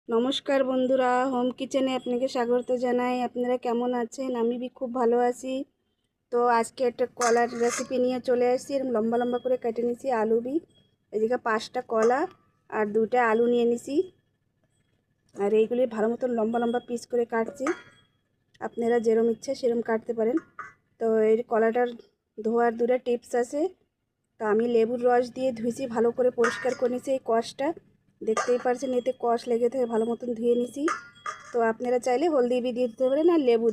নমস্কার বন্ধুরা, হোম কিচেনে আপনাকে স্বাগত জানাই। আপনারা কেমন আছেন? আমি খুব ভালো আছি। তো আজকে একটা কলার রেসিপি নিয়ে চলে আসছি। এরকম লম্বা লম্বা করে কেটে নিয়েছি আলু এদিকে 5টা কলা আর 2টা আলু নিয়ে নিয়েছি। আর এইগুলি ভালো মতন লম্বা লম্বা পিস করে কাটছি। আপনারা যেরকম ইচ্ছে সেরকম কাটতে পারেন। তো এই কলাটার ধোয়ার 2টা টিপস আছে। তো আমি লেবুর রস দিয়ে ধুয়েছি, ভালো করে পরিষ্কার করে নিয়েছি। এই কষটা দেখতেই পারছেন, এতে কষ লেগে থাকে, ভালো মতন ধুয়ে নিয়েছি। তো আপনারা চাইলে হলদি দিয়ে দিতে পারেন আর লেবু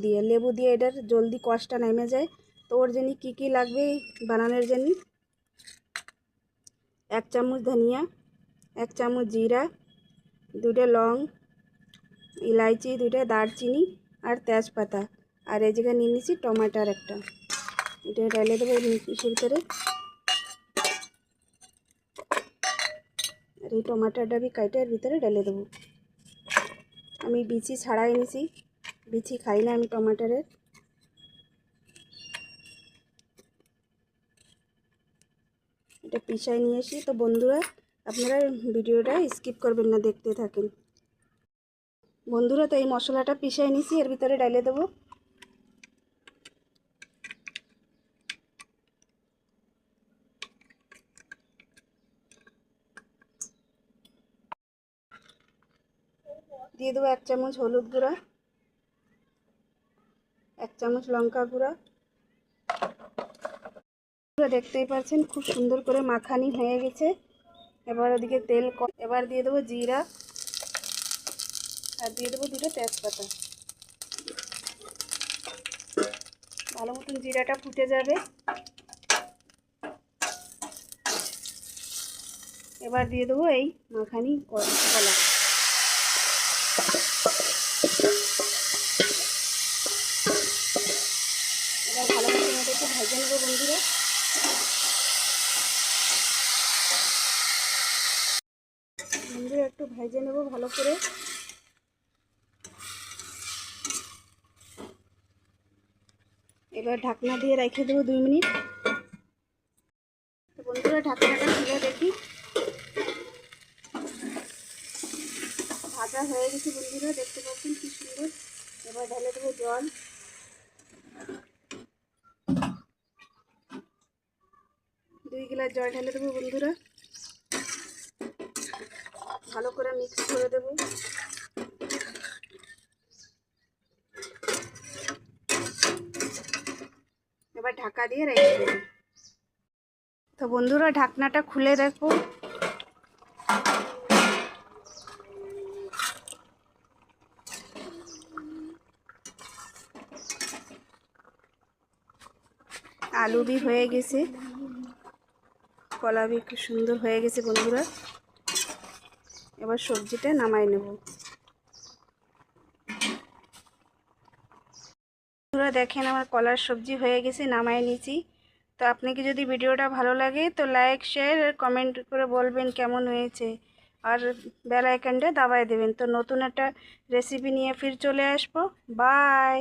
দিয়ে এটার জলদি কষটা নেমে যায়। তো ওর জন্য কী কী লাগবে বানানোর জন্য: 1 চামচ ধনিয়া, 1 চামচ জিরা, 2টা লং, ইলাইচি, 2টা দারচিনি আর তেজপাতা। আর এই জায়গায় নিয়ে নিয়েছি টমেটোর একটা, এটা ঢেলে দেবো ইসের ভিতরে। আর এই টমাটোটা भी কাটে এর ভিতরে ঢেলে দেবো। আমি বিচি ছাড়াই নিয়েছি, বিচি খাই না আমি টমাটোরের। এটা পিষাই নিয়ে আসি। তো বন্ধুরা, আপনারা ভিডিওটা স্কিপ করবেন না, দেখতে থাকেন বন্ধুরা। তো এই মশলাটা পিষাই নিয়েছি, এর ভিতরে ঢেলে দেবো। দিয়ে দেবো 1 চামচ হলুদ গুঁড়া, 1 চামচ লঙ্কা গুঁড়া। দেখতেই পাচ্ছেন খুব সুন্দর করে মাখানি হয়ে গেছে। এবার ওদিকে তেল, এবার দিয়ে দেবো জিরা আর দিয়ে দেবো 2টা তেজপাতা। ভালো মতন জিরাটা ফুটে যাবে। এবার দিয়ে দেবো এই মাখানি কলা। এবার ভালো মতন এটা একটু ভেজে নেবো বন্ধুরা। একটু ভেজে নেবো ভালো করে। এবার ঢাকনা দিয়ে রেখে দেবো 2 মিনিট। তো বন্ধুরা, ঢাকনাটা খুলে দেখি, ভাজা হয়ে গেছে বন্ধুরা, দেখতে পাচ্ছেন কি সুন্দর। এবার ঢেলে দেবো জল, 2 গ্লাস জল ঢেলে দেবো বন্ধুরা। ভালো করে মিক্স করে দেবো। এবার ঢাকা দিয়ে রেখে দেবো। তো বন্ধুরা, ঢাকনাটা খুলে দেখো, আলু হয়ে গেছে, কলা খুব সুন্দর হয়ে গেছে বন্ধুরা। এবার সবজিটা নামাই নেব বন্ধুরা। দেখেন আমার কলার সবজি হয়ে গেছে, নামাই নিয়েছি। তো আপনাকে যদি ভিডিওটা ভালো লাগে তো লাইক, শেয়ার আর কমেন্ট করে বলবেন কেমন হয়েছে। আর বেল আইকনটা দাবায় দেবেন। তো নতুন একটা রেসিপি নিয়ে ফির চলে আসবো। বাই।